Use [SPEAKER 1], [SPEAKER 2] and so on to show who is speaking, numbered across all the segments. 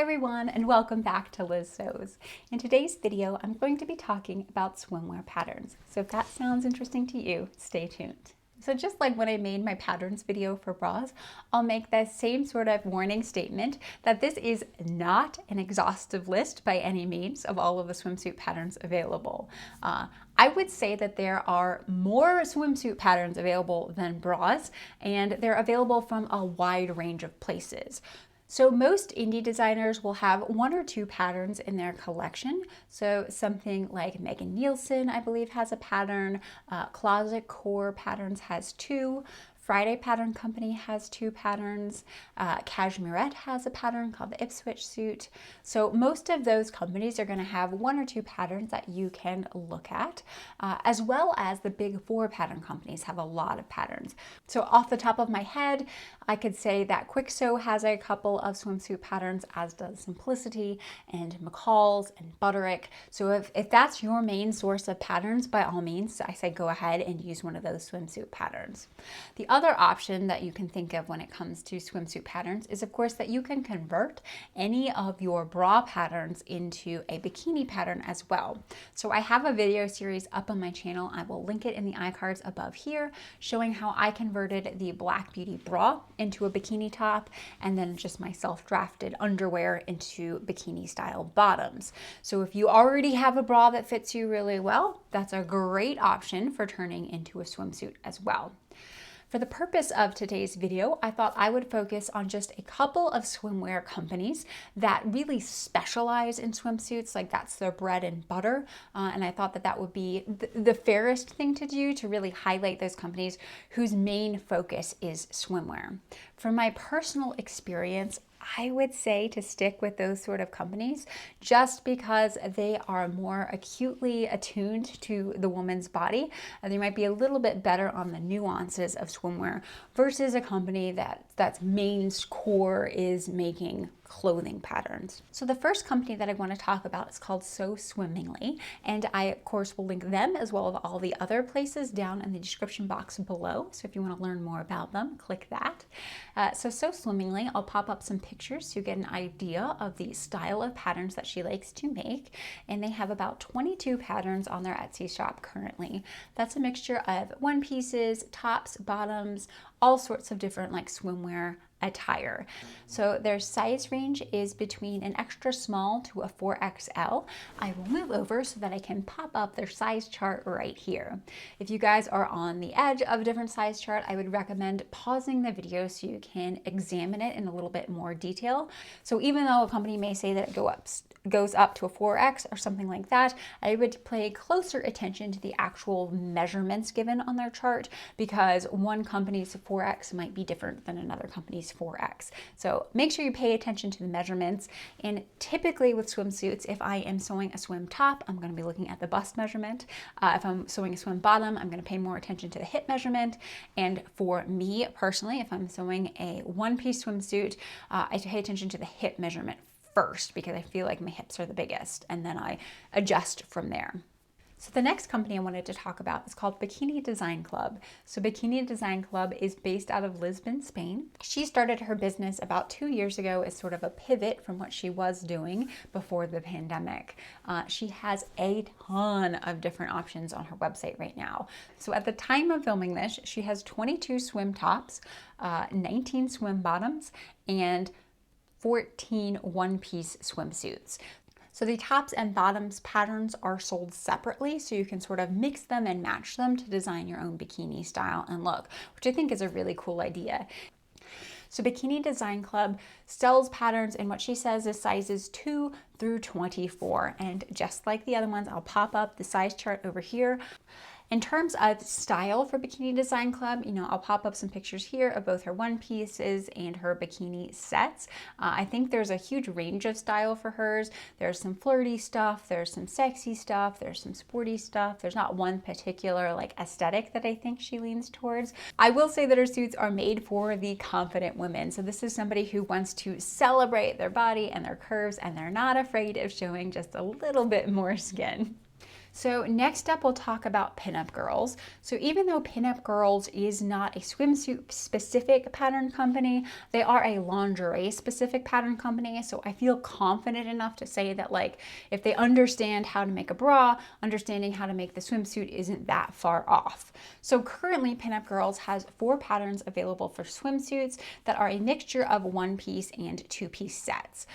[SPEAKER 1] everyone, and welcome back to Liz Sews. In today's video, I'm going to be talking about swimwear patterns. So if that sounds interesting to you, stay tuned. So just like when I made my patterns video for bras, I'll make the same sort of warning statement that this is not an exhaustive list by any means of all of the swimsuit patterns available. I would say that there are more swimsuit patterns available than bras, and they're available from a wide range of places. So most indie designers will have one or two patterns in their collection. So something like Megan Nielsen, I believe, has a pattern. Closet Core Patterns has two. Friday Pattern Company has two patterns. Cashmerette has a pattern called the Ipswich suit. So most of those companies are going to have one or two patterns that you can look at, as well as the big four pattern companies have a lot of patterns. So off the top of my head, I could say that Quixo has a couple of swimsuit patterns, as does Simplicity and McCall's and Butterick. So if that's your main source of patterns, by all means, I say go ahead and use one of those swimsuit patterns. The other option that you can think of when it comes to swimsuit patterns is, of course, that you can convert any of your bra patterns into a bikini pattern as well. So I have a video series up on my channel. I will link it in the iCards above here, showing how I converted the Black Beauty bra into a bikini top, and then just my self-drafted underwear into bikini style bottoms. So if you already have a bra that fits you really well, that's a great option for turning into a swimsuit as well. For the purpose of today's video, I thought I would focus on just a couple of swimwear companies that really specialize in swimsuits, like that's their bread and butter. And I thought that that would be the fairest thing to do, to really highlight those companies whose main focus is swimwear. From my personal experience, I would say to stick with those sort of companies just because they are more acutely attuned to the woman's body. They might be a little bit better on the nuances of swimwear versus a company that's main core is making clothing patterns. So the first company that I want to talk about is called So Swimmingly, and I of course will link them as well as all the other places down in the description box below. So if you want to learn more about them, click that. So Swimmingly, I'll pop up some pictures so you get an idea of the style of patterns that she likes to make, and they have about 22 patterns on their Etsy shop currently. That's a mixture of one pieces, tops, bottoms, all sorts of different like swimwear attire. So their size range is between an extra small to a 4XL. I will move over so that I can pop up their size chart right here. If you guys are on the edge of a different size chart, I would recommend pausing the video so you can examine it in a little bit more detail. So even though a company may say that it goes up to a 4X or something like that, I would pay closer attention to the actual measurements given on their chart, because one company's 4X might be different than another company's 4X. So make sure you pay attention to the measurements. And typically with swimsuits, if I am sewing a swim top, I'm going to be looking at the bust measurement. If I'm sewing a swim bottom, I'm going to pay more attention to the hip measurement. And for me personally, if I'm sewing a one-piece swimsuit, I pay attention to the hip measurement first, because I feel like my hips are the biggest, and then I adjust from there. So the next company I wanted to talk about is called Bikini Design Club. So Bikini Design Club is based out of Lisbon, Spain. She started her business about 2 years ago as sort of a pivot from what she was doing before the pandemic. She has a ton of different options on her website right now. So at the time of filming this, she has 22 swim tops, 19 swim bottoms, and 14 one-piece swimsuits. So the tops and bottoms patterns are sold separately, so you can sort of mix them and match them to design your own bikini style and look, which I think is a really cool idea. So Bikini Design Club sells patterns in what she says is sizes 2 through 24. And just like the other ones, I'll pop up the size chart over here. In terms of style for Bikini Design Club, I'll pop up some pictures here of both her one pieces and her bikini sets. I think there's a huge range of style for hers. There's some flirty stuff, there's some sexy stuff, there's some sporty stuff. There's not one particular like aesthetic that I think she leans towards. I will say that her suits are made for the confident women. So this is somebody who wants to celebrate their body and their curves, and they're not afraid of showing just a little bit more skin. So next up, we'll talk about Pinup Girls. So even though Pinup Girls is not a swimsuit specific pattern company, they are a lingerie specific pattern company. So I feel confident enough to say that, like, if they understand how to make a bra, understanding how to make the swimsuit isn't that far off. So currently Pinup Girls has 4 patterns available for swimsuits that are a mixture of 1-piece and 2-piece sets.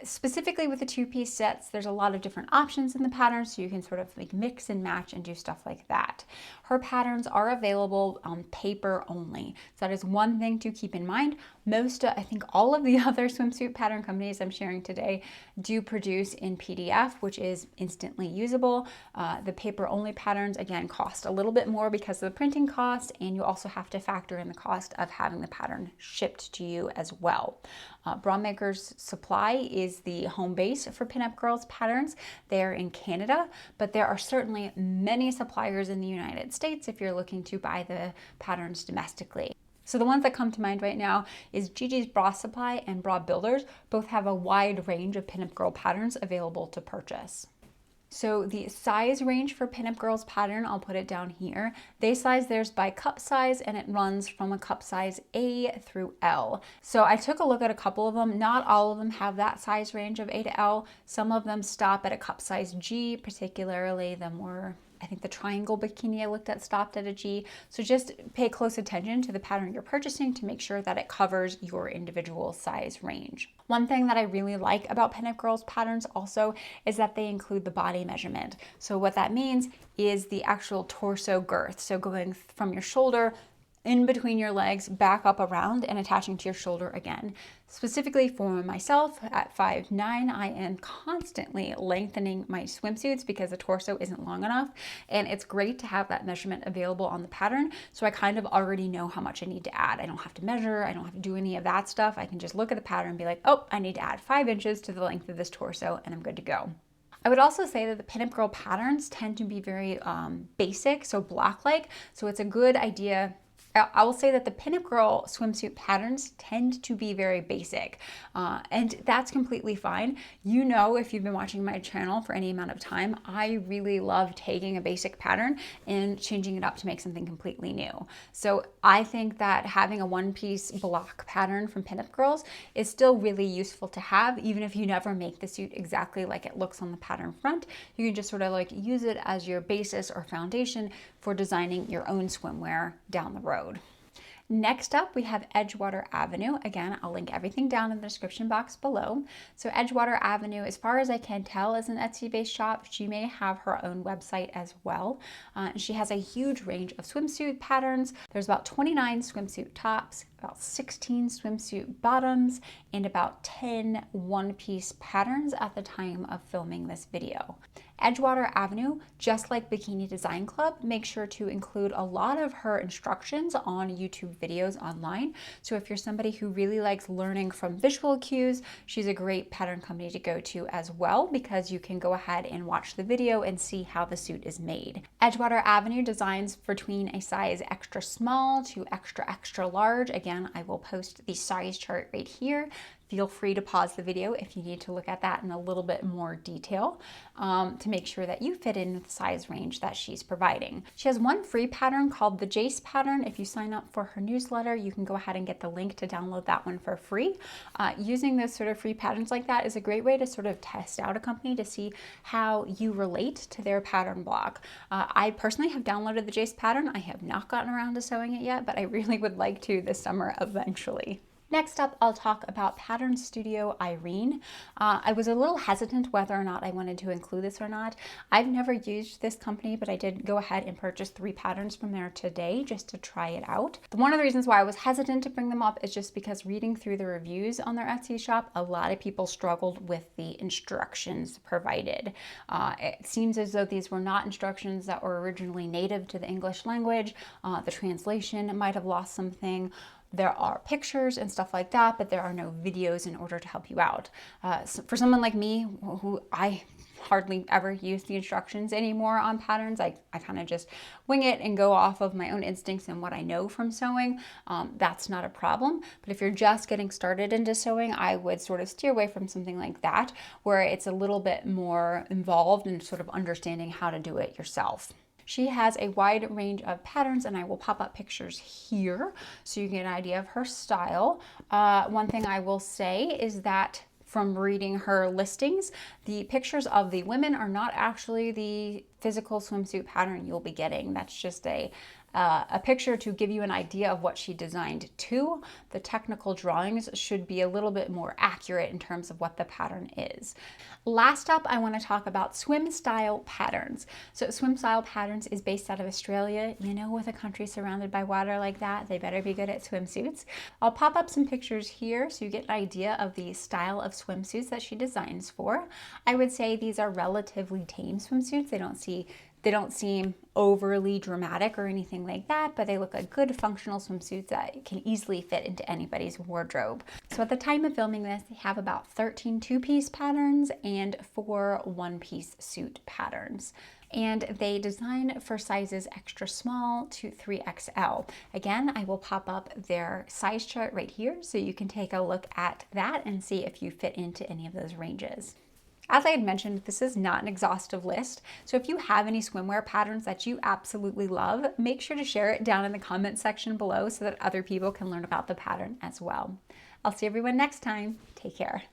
[SPEAKER 1] Specifically with the 2-piece sets, there's a lot of different options in the pattern, so you can sort of like mix and match and do stuff like that. Her patterns are available on paper only. So that is one thing to keep in mind. I think all of the other swimsuit pattern companies I'm sharing today do produce in PDF, which is instantly usable. The paper only patterns, again, cost a little bit more because of the printing cost, and you also have to factor in the cost of having the pattern shipped to you as well. Bra Maker's Supply is the home base for Pinup Girls patterns. They're in Canada, but there are certainly many suppliers in the United States if you're looking to buy the patterns domestically. So the ones that come to mind right now is Gigi's Bra Supply and Bra Builders. Both have a wide range of Pinup Girl patterns available to purchase. So the size range for Pinup Girls pattern, I'll put it down here. They size theirs by cup size, and it runs from a cup size A through L. So I took a look at a couple of them. Not all of them have that size range of A to L. Some of them stop at a cup size G, particularly the more, I think the triangle bikini I looked at stopped at a G. So just pay close attention to the pattern you're purchasing to make sure that it covers your individual size range. One thing that I really like about Pinup Girls patterns also is that they include the body measurement. So what that means is the actual torso girth. So going from your shoulder in between your legs, back up around, and attaching to your shoulder again. Specifically for myself, at 5'9", I am constantly lengthening my swimsuits because the torso isn't long enough, and it's great to have that measurement available on the pattern, so I kind of already know how much I need to add. I don't have to measure, I don't have to do any of that stuff. I can just look at the pattern and be like, oh, I need to add 5 inches to the length of this torso, and I'm good to go. I would also say that the Pinup Girl patterns tend to be very basic, so block-like, so it's a good idea. I will say that the Pinup Girl swimsuit patterns tend to be very basic, and that's completely fine. You know, if you've been watching my channel for any amount of time, I really love taking a basic pattern and changing it up to make something completely new. So I think that having a 1-piece block pattern from Pinup Girls is still really useful to have, even if you never make the suit exactly like it looks on the pattern front. You can just sort of like use it as your basis or foundation for designing your own swimwear down the road. Next up, we have Edgewater Avenue. Again, I'll link everything down in the description box below. So Edgewater Avenue, as far as I can tell, is an Etsy-based shop. She may have her own website as well. She has a huge range of swimsuit patterns. There's about 29 swimsuit tops, about 16 swimsuit bottoms, and about 10 one-piece patterns at the time of filming this video. Edgewater Avenue, just like Bikini Design Club, makes sure to include a lot of her instructions on YouTube videos online. So if you're somebody who really likes learning from visual cues, she's a great pattern company to go to as well, because you can go ahead and watch the video and see how the suit is made. Edgewater Avenue designs between a size extra small to extra large. Again, I will post the size chart right here. Feel free to pause the video if you need to look at that in a little bit more detail to make sure that you fit in with the size range that she's providing. She has one free pattern called the Jace pattern. If you sign up for her newsletter, you can go ahead and get the link to download that one for free. Using those sort of free patterns like that is a great way to sort of test out a company to see how you relate to their pattern block. I personally have downloaded the Jace pattern. I have not gotten around to sewing it yet, but I really would like to this summer eventually. Next up, I'll talk about Pattern Studio Irene. I was a little hesitant whether or not I wanted to include this or not. I've never used this company, but I did go ahead and purchase 3 patterns from there today just to try it out. One of the reasons why I was hesitant to bring them up is just because reading through the reviews on their Etsy shop, a lot of people struggled with the instructions provided. It seems as though these were not instructions that were originally native to the English language. The translation might have lost something. There are pictures and stuff like that, but there are no videos in order to help you out. So for someone like me, who I hardly ever use the instructions anymore on patterns. I kind of just wing it and go off of my own instincts and what I know from sewing. That's not a problem. But if you're just getting started into sewing, I would sort of steer away from something like that, where it's a little bit more involved in sort of understanding how to do it yourself. She has a wide range of patterns, and I will pop up pictures here so you get an idea of her style. One thing I will say is that from reading her listings, the pictures of the women are not actually the physical swimsuit pattern you'll be getting. That's just a picture to give you an idea of what she designed to. The technical drawings should be a little bit more accurate in terms of what the pattern is. Last up, I want to talk about swim style patterns. So swim style patterns is based out of Australia. You know, with a country surrounded by water like that, they better be good at swimsuits. I'll pop up some pictures here so you get an idea of the style of swimsuits that she designs for. I would say these are relatively tame swimsuits. They don't seem overly dramatic or anything like that, but they look like good functional swimsuits that can easily fit into anybody's wardrobe. So at the time of filming this, they have about 13 two-piece patterns and 4 one-piece suit patterns. And they design for sizes extra small to 3XL. Again, I will pop up their size chart right here so you can take a look at that and see if you fit into any of those ranges. As I had mentioned, this is not an exhaustive list, so if you have any swimwear patterns that you absolutely love, make sure to share it down in the comment section below so that other people can learn about the pattern as well. I'll see everyone next time. Take care.